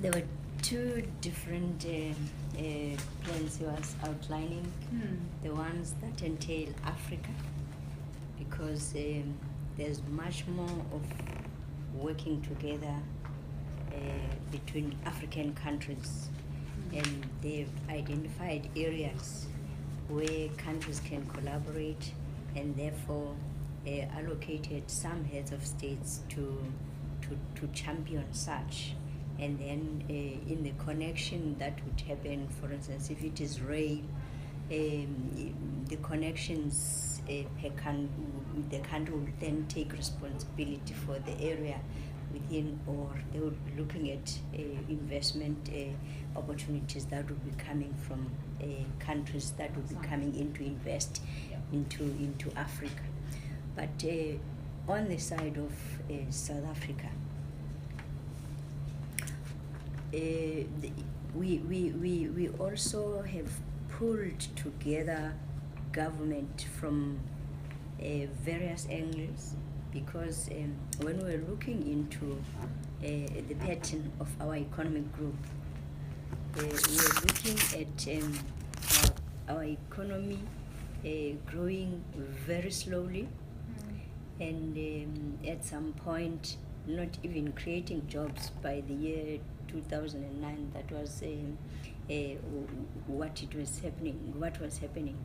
There were two different plans he was outlining. The ones that entail Africa, because there's much more of working together between African countries, and they've identified areas where countries can collaborate, and therefore allocated some heads of states to champion such. And then in the connection that would happen, for instance, if it is rail, the connections the country will then take responsibility for the area within, or they would be looking at investment opportunities that would be coming from countries that would be coming in to invest into Africa. But on the side of South Africa, we also have pulled together government from various angles, because when we're looking into the pattern of our economic growth, we're looking at our economy growing very slowly, and at some point not even creating jobs by the year 2009. That was what was happening.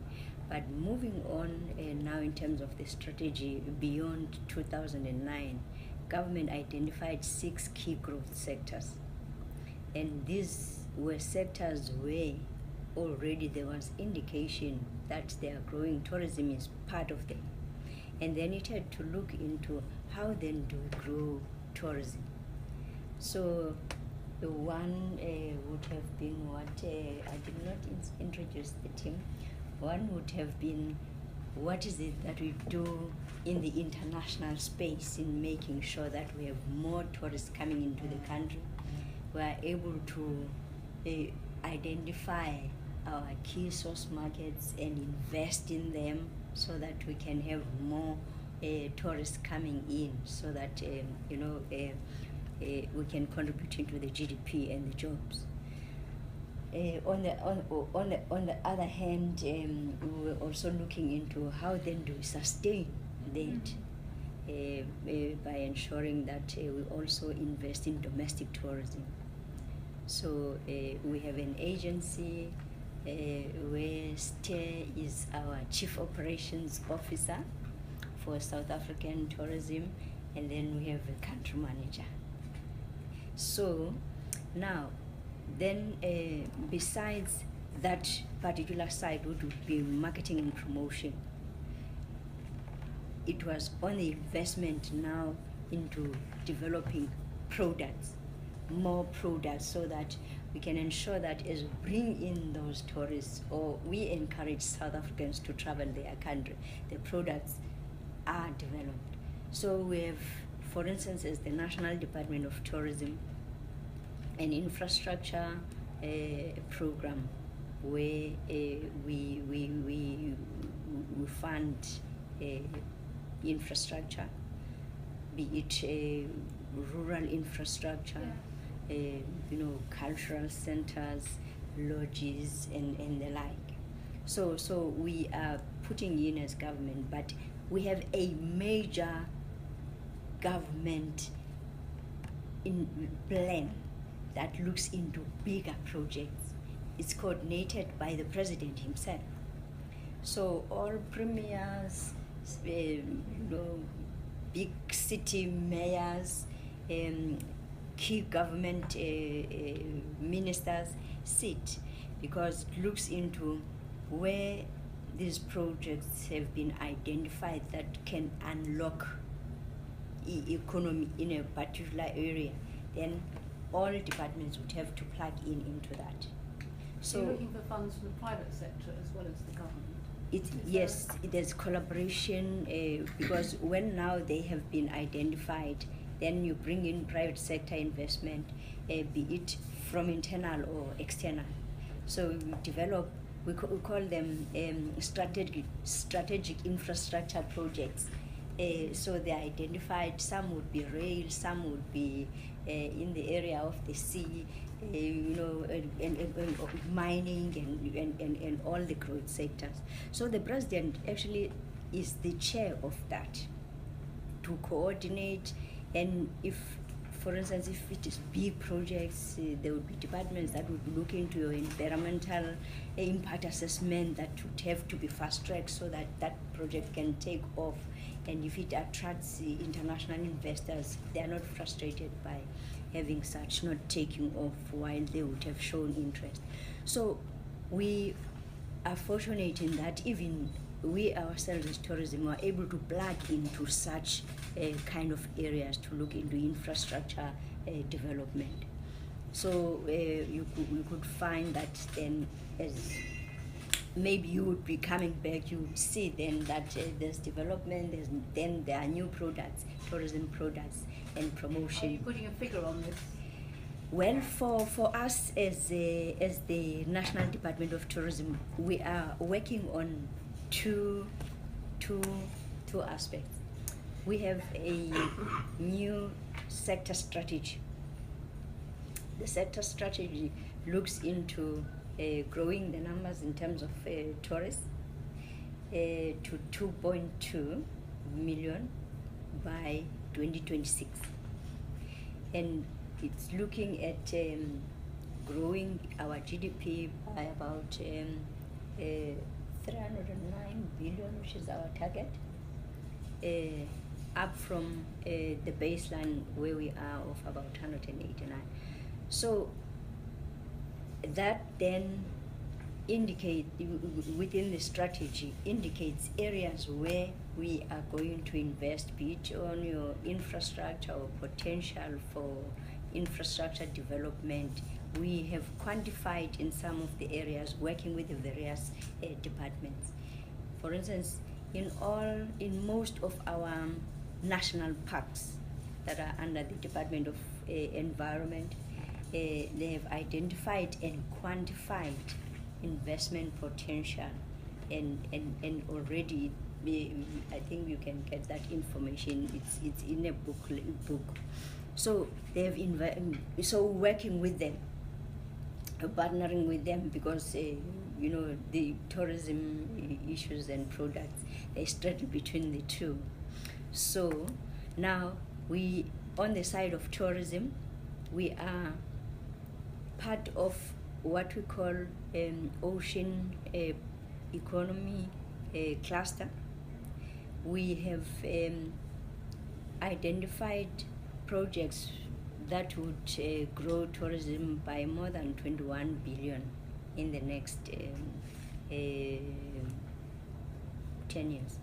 But moving on now in terms of the strategy beyond 2009, government identified 6 key growth sectors, and these were sectors where already there was indication that they are growing. Tourism is part of them, and they needed to look into how then do we grow tourism. So the one would have been what I did not introduce the team. One would have been, what is it that we do in the international space in making sure that we have more tourists coming into the country. We are able to identify our key source markets and invest in them so that we can have more tourists coming in, so that we can contribute into the GDP and the jobs. On the other hand, we were also looking into how then do we sustain that by ensuring that we also invest in domestic tourism. So we have an agency where Ste is our Chief Operations Officer for South African tourism, and then we have a country manager. So now, then besides that particular side, which would be marketing and promotion, it was on the investment now into developing products, more products, so that we can ensure that as we bring in those tourists, or we encourage South Africans to travel their country, the products are developed. So we have, for instance, as the National Department of Tourism, an infrastructure program where we fund infrastructure, be it rural infrastructure, cultural centers, lodges, and the like. So we are putting in as government, but we have a major government plan that looks into bigger projects. It's coordinated by the president himself. So all premiers, big city mayors, key government ministers sit, because it looks into where these projects have been identified that can unlock economy in a particular area. Then all departments would have to plug into that. So you're looking for funds from the private sector as well as the government? Yes, there's collaboration, because when now they have been identified, then you bring in private sector investment, be it from internal or external. So we develop, we call them strategic infrastructure projects. So they are identified. Some would be rail, some would be in the area of the sea, and mining and all the growth sectors. So the president actually is the chair of that, to coordinate. And if, for instance, if it is big projects, there would be departments that would look into your environmental impact assessment that would have to be fast-tracked so that that project can take off. And if it attracts international investors, they are not frustrated by having such not taking off while they would have shown interest. So we are fortunate in that even we ourselves as tourism are able to plug into such kind of areas to look into infrastructure development. So you could find that then, as maybe you would be coming back, you would see then that there's development, then there are new products, tourism products and promotion. Are you putting a figure on this? Well, for us as the National Department of Tourism, we are working on two aspects. We have a new sector strategy. The sector strategy looks into growing the numbers in terms of tourists to 2.2 million by 2026. And it's looking at growing our GDP by about 309 billion, which is our target, up from the baseline where we are of about 189. So that then indicate within the strategy indicates areas where we are going to invest, be it on your infrastructure or potential for infrastructure development. We have quantified in some of the areas, working with the various departments. For instance, in most of our national parks that are under the Department of Environment, they have identified and quantified investment potential, and already I think you can get that information. It's in a book. So they have so working with them, partnering with them, because the tourism issues and products, they straddle between the two. So now we, on the side of tourism, we are part of what we call ocean economy cluster. We have identified projects that would grow tourism by more than 21 billion in the next 10 years.